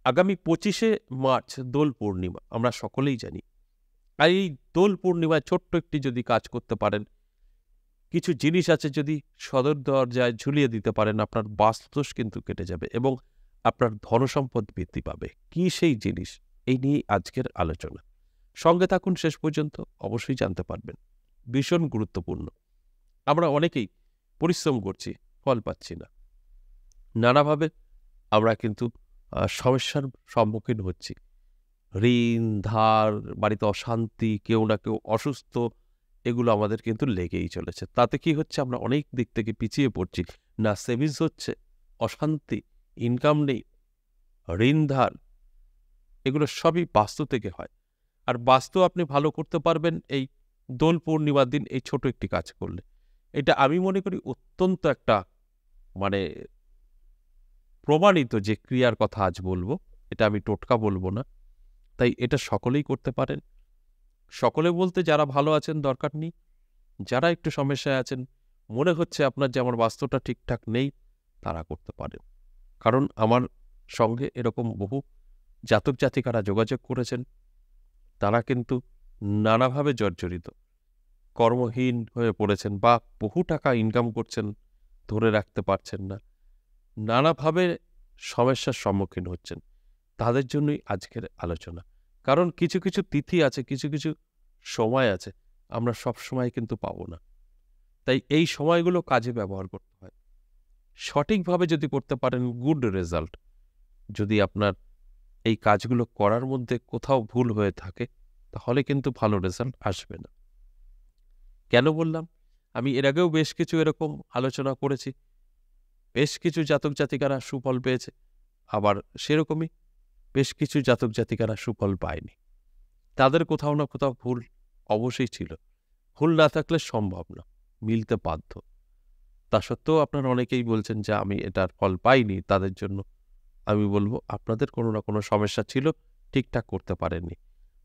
আগামী 25শে মার্চ দোল পূর্ণিমা আমরা সকলেই জানি। আর এই দোল পূর্ণিমায় ছোট্ট একটি যদি কাজ করতে পারেন, কিছু জিনিস আছে যদি সদর দরজায় ঝুলিয়ে দিতে পারেন, আপনার বাস্তুদোষ কিন্তু কেটে যাবে এবং আপনার ধনসম্পদ বৃদ্ধি পাবে। কি সেই জিনিস? এই নিয়েই আজকের আলোচনা। সঙ্গে থাকুন শেষ পর্যন্ত, অবশ্যই জানতে পারবেন। ভীষণ গুরুত্বপূর্ণ। আমরা অনেকেই পরিশ্রম করছি, ফল পাচ্ছি না। নানাভাবে আমরা কিন্তু সমস্যার সম্মুখীন হচ্ছি। ঋণ, ধার, বাড়িতে অশান্তি, কেউ না কেউ অসুস্থ, এগুলো আমাদের কিন্তু লেগেই চলেছে। তাতে কি হচ্ছে? আমরা অনেক দিক থেকে পিছিয়ে পড়ছি। না সেভিংস হচ্ছে, অশান্তি, ইনকাম নেই, ঋণ ধার, এগুলো সবই বাস্তু থেকে হয়। আর বাস্তু আপনি ভালো করতে পারবেন এই দোল পূর্ণিমার দিন এই ছোট একটি কাজ করলে। এটা আমি মনে করি অত্যন্ত একটা মানে প্রমাণিত যে ক্রিয়ার কথা আজ বলবো, এটা আমি টোটকা বলবো না। তাই এটা সকলেই করতে পারেন। সকলে বলতে যারা ভালো আছেন দরকার নেই। যারা একটু সমস্যায় আছেন, মনে হচ্ছে আপনার যে আমার বাস্তুটা ঠিকঠাক নেই, তারা করতে পারেন। কারণ আমার সঙ্গে এরকম বহু জাতক জাতিকারা যোগাযোগ করেছেন। তারা কিন্তু নানাভাবে জর্জরিত, কর্মহীন হয়ে পড়েছেন বা বহু টাকা ইনকাম করছেন, ধরে রাখতে পারছেন না। নানাভাবে সমস্যার সম্মুখীন হচ্ছেন। তাদের জন্যই আজকের আলোচনা। কারণ কিছু, কিছু তিথি আছে, কিছু, কিছু সময় আছে, আমরা সব সময় কিন্তু পাব না। তাই এই সময়গুলো কাজে ব্যবহার করতে হয়। সঠিকভাবে যদি করতে পারেন, গুড রেজাল্ট। যদি আপনার এই কাজগুলো করার মধ্যে কোথাও ভুল হয়ে থাকে, তাহলে কিন্তু ভালো রেজাল্ট আসবে না। কেন বললাম? আমি এর আগেও বেশ কিছু এরকম আলোচনা করেছি। বেশ কিছু জাতক জাতিকারা সুফল পেয়েছে। আবার সেরকমই বেশ কিছু জাতক জাতিকারা সুফল পায়নি। তাদের কোথাও না কোথাও ভুল অবশ্যই ছিল। ভুল না থাকলে সম্ভব না, মিলতে বাধ্য। তা সত্ত্বেও আপনারা অনেকেই বলছেন যে আমি এটার ফল পাইনি। তাদের জন্য আমি বলব আপনাদের কোনো না কোনো সমস্যা ছিল, ঠিকঠাক করতে পারেননি।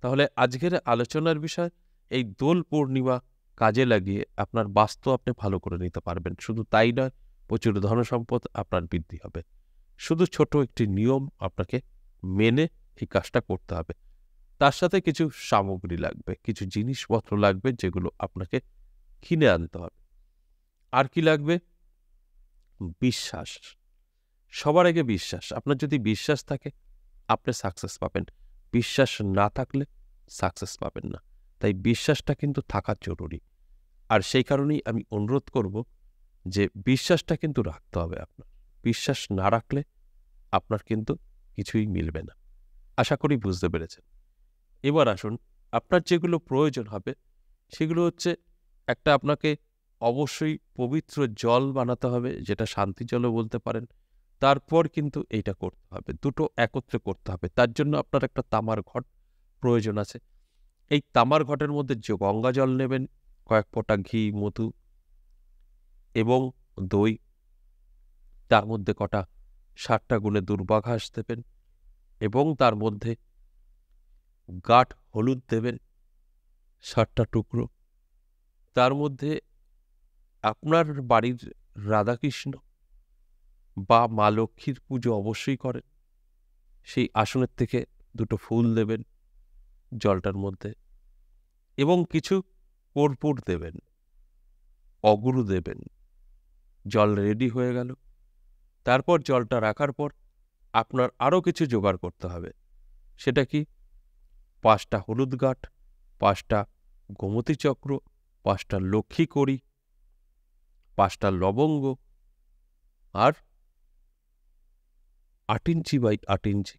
তাহলে আজকের আলোচনার বিষয় এই দোল পূর্ণিমা কাজে লাগিয়ে আপনার বাস্তু আপনি ভালো করে নিতে পারবেন। শুধু তাই নয়, প্রচুর ধনসম্পদ আপনার বৃদ্ধি হবে। শুধু ছোট একটি নিয়ম আপনাকে মেনে এই কাজটা করতে হবে। তার সাথে কিছু সামগ্রী লাগবে, কিছু জিনিসপত্র লাগবে যেগুলো আপনাকে কিনে আনতে হবে। আর কি লাগবে? বিশ্বাস। সবার আগে বিশ্বাস। আপনার যদি বিশ্বাস থাকে, আপনি সাকসেস পাবেন। বিশ্বাস না থাকলে সাকসেস পাবেন না। তাই বিশ্বাসটা কিন্তু থাকা জরুরি। আর সেই কারণেই আমি অনুরোধ করব যে বিশ্বাসটা কিন্তু রাখতে হবে আপনার। বিশ্বাস না রাখলে আপনার কিন্তু কিছুই মিলবে না। আশা করি বুঝতে পেরেছেন। এবার আসুন, আপনার যেগুলো প্রয়োজন হবে সেগুলো হচ্ছে, একটা আপনাকে অবশ্যই পবিত্র জল বানাতে হবে, যেটা শান্তি জলও বলতে পারেন। তারপর কিন্তু এইটা করতে হবে, দুটো একত্রে করতে হবে। তার জন্য আপনার একটা তামার ঘট প্রয়োজন আছে। এই তামার ঘটের মধ্যে যে গঙ্গা জল নেবেন, কয়েক ফোঁটা ঘি, মধু এবং দই, তার মধ্যে কটা 7টা গুণে দুর্বা ঘাস দেবেন এবং তার মধ্যে গাঢ় হলুদ দেবেন 7টা টুকরো। তার মধ্যে আপনার বাড়ির রাধাকৃষ্ণ বা মা লক্ষ্মীর পুজো অবশ্যই করেন, সেই আসনের থেকে 2টো ফুল দেবেন জলটার মধ্যে এবং কিছু কর্পূর দেবেন, অগুরু দেবেন। জল রেডি হয়ে গেল। তারপর জলটা রাখার পর আপনার আরও কিছু জোগাড় করতে হবে। সেটা কি? 5টা হলুদ গাঁঠ, 5টা গোমতী চক্র, 5টা লক্ষ্মী কড়ি, 5টা লবঙ্গ আর 8 ইঞ্চি বাই 8 ইঞ্চি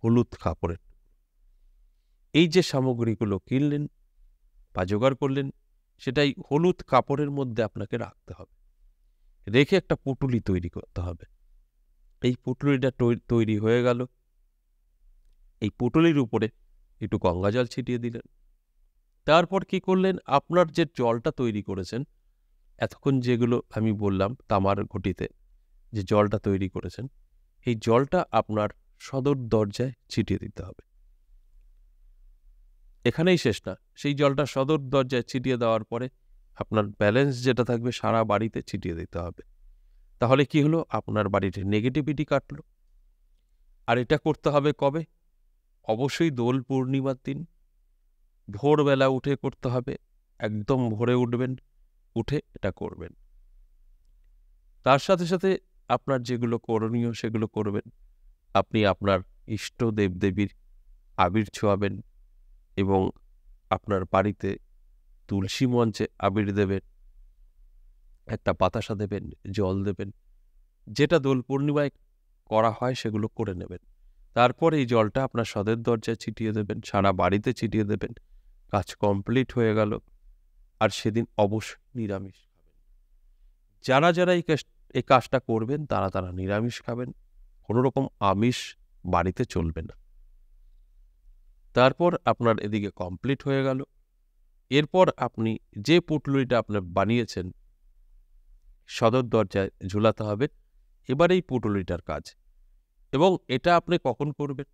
হলুদ কাপড়ের। এই যে সামগ্রীগুলো কিনলেন বা জোগাড় করলেন, সেটাই হলুদ কাপড়ের মধ্যে আপনাকে রাখতে হবে। রেখে একটা পুঁটুলি তৈরি করতে হবে। এই পুঁটুলিটা তৈরি হয়ে গেল। এই পুঁটুলির উপরে একটু গঙ্গা জল ছিটিয়ে দিলেন। তারপর কি করলেন? আপনার যে জলটা তৈরি করেছেন, এতক্ষণ যেগুলো আমি বললাম তামার ঘটিতে যে জলটা তৈরি করেছেন, এই জলটা আপনার সদর দরজায় ছিটিয়ে দিতে হবে। এখানেই শেষ না, সেই জলটা সদর দরজায় ছিটিয়ে দেওয়ার পরে আপনার ব্যালেন্স যেটা থাকবে সারা বাড়িতে ছিটিয়ে দিতে হবে। তাহলে কি হলো? আপনার বাড়িতে নেগেটিভিটি কাটলো। আর এটা করতে হবে কবে? অবশ্যই দোল পূর্ণিমার দিন ভোরবেলা উঠে করতে হবে। একদম ভোরে উঠবেন, উঠে এটা করবেন। তার সাথে সাথে আপনার যেগুলো করণীয় সেগুলো করবেন। আপনি আপনার ইষ্ট দেবদেবীর আবির ছোঁয়াবেন এবং আপনার বাড়িতে তুলসী মঞ্চে আবির দেবেন, একটা বাতাসা দেবেন, জল দেবেন। যেটা দোল পূর্ণিমায় করা হয় সেগুলো করে নেবেন। তারপর এই জলটা আপনার সদর দরজায় ছিটিয়ে দেবেন, সারা বাড়িতে ছিটিয়ে দেবেন। কাজ কমপ্লিট হয়ে গেল। আর সেদিন অবশ্যই নিরামিষ খাবেন। যারা যারা এই কাজটা করবেন তারা নিরামিষ খাবেন। কোনো রকম আমিষ বাড়িতে চলবে না। তারপর আপনার এদিকে কমপ্লিট হয়ে গেল। এরপর আপনি যে পুঁটুলিটা আপনার বানিয়েছেন সদর দরজায় ঝুলাতে হবে। এবার এই পুঁটুলিটার কাজ। এবং এটা আপনি কখন করবেন?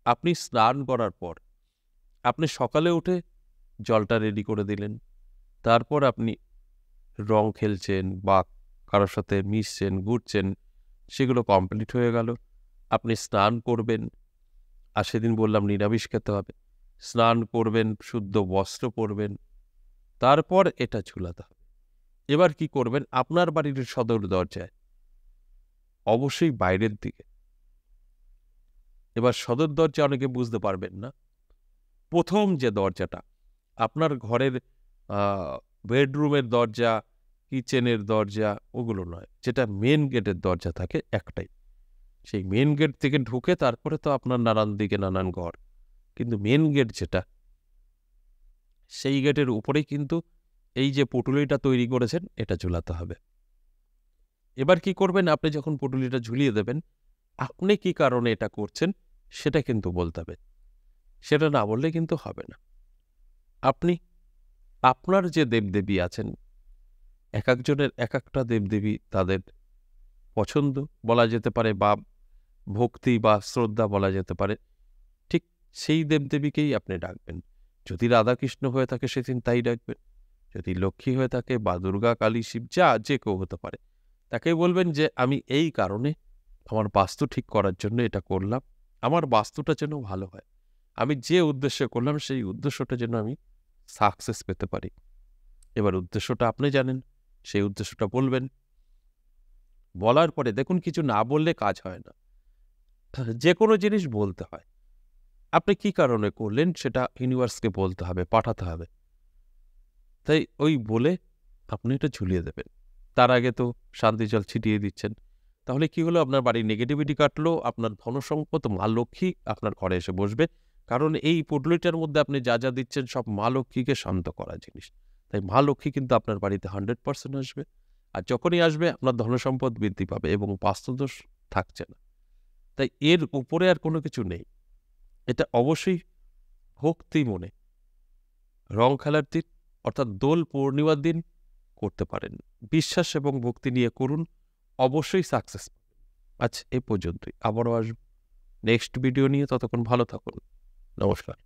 আপনি স্নান করার পর। আপনি সকালে উঠে জলটা রেডি করে দিলেন। তারপর আপনি রং খেলছেন বা কারোর সাথে মিশছেন, ঘুরছেন, সেগুলো কমপ্লিট হয়ে গেল। আপনি স্নান করবেন। আর সেদিন বললাম নিরামিষ খেতে হবে। স্নান করবেন, শুদ্ধ বস্ত্র পরবেন। তারপর এটা ঝুলাতে হবে। এবার কি করবেন? আপনার বাড়ির সদর দরজায়, অবশ্যই বাইরের দিকে। এবার সদর দরজা অনেকে বুঝতে পারবেন না। প্রথম যে দরজাটা, আপনার ঘরের বেডরুমের দরজা, কিচেনের দরজা, ওগুলো নয়। যেটা মেন গেটের দরজা থাকে একটাই। সেই মেন গেট থেকে ঢুকে তারপরে তো আপনার নানান দিকে নানান ঘর। কিন্তু মেন গেট যেটা, সেই গেটের উপরেই কিন্তু এই যে পুঁটুলিটা তৈরি করেছেন এটা ঝুলাতে হবে। এবার কি করবেন? আপনি যখন পুঁটুলিটা ঝুলিয়ে দেবেন, আপনি কি কারণে এটা করছেন সেটা কিন্তু বলতে হবে। সেটা না বললে কিন্তু হবে না। আপনি আপনার যে দেবদেবী আছেন, এক একজনের এক একটা দেবদেবী তাদের পছন্দ বলা যেতে পারে বা ভক্তি বা শ্রদ্ধা বলা যেতে পারে। ঠিক সেই দেবদেবীকেই আপনি ডাকবেন। যদি রাধাকৃষ্ণ হয়ে থাকে সেদিন তাই ডাকবেন। যদি লক্ষ্মী হয়ে থাকে বা দুর্গা, কালী, শিব, যে কেউ হতে পারে, তাকে বলবেন যে আমি এই কারণে আমার বাস্তু ঠিক করার জন্য এটা করলাম। আমার বাস্তুটা যেন ভালো হয়। আমি যে উদ্দেশ্যে করলাম সেই উদ্দেশ্যটা যেন আমি সাকসেস পেতে পারি। এবার উদ্দেশ্যটা আপনি জানেন, সেই উদ্দেশ্যটা বলবেন। বলার পরে দেখুন, কিছু না বললে কাজ হয় না। যে কোনো জিনিস বলতে হয়। আপনি কি কারণে করলেন সেটা ইউনিভার্সকে বলতে হবে, পাঠাতে হবে। তাই ওই বলে আপনি এটা ঝুলিয়ে দেবেন। তার আগে তো শান্তি জল ছিটিয়ে দিচ্ছেন। তাহলে কি হলো? আপনার বাড়ির নেগেটিভিটি কাটলো, আপনার ধনসম্পদ, মা লক্ষ্মী আপনার ঘরে এসে বসবে। কারণ এই পুঁটুলিটার মধ্যে আপনি যা যা দিচ্ছেন সব মা লক্ষ্মীকে শান্ত করা জিনিস। তাই মা লক্ষ্মী কিন্তু আপনার বাড়িতে 100% আসবে। আর যখনই আসবে আপনার ধনসম্পদ বৃদ্ধি পাবে এবং বাস্তুদোষ থাকছে না। তাই এর উপরে আর কোনো কিছু নেই। এটা অবশ্যই ভক্তি মনে রং খেলার দিন, অর্থাৎ দোল পূর্ণিমার দিন করতে পারেন। বিশ্বাস এবং ভক্তি নিয়ে করুন, অবশ্যই সাকসেস পাবেন। আজ এ পর্যন্তই। আবারও আসব নেক্সট ভিডিও নিয়ে। ততক্ষণ ভালো থাকুন। নমস্কার।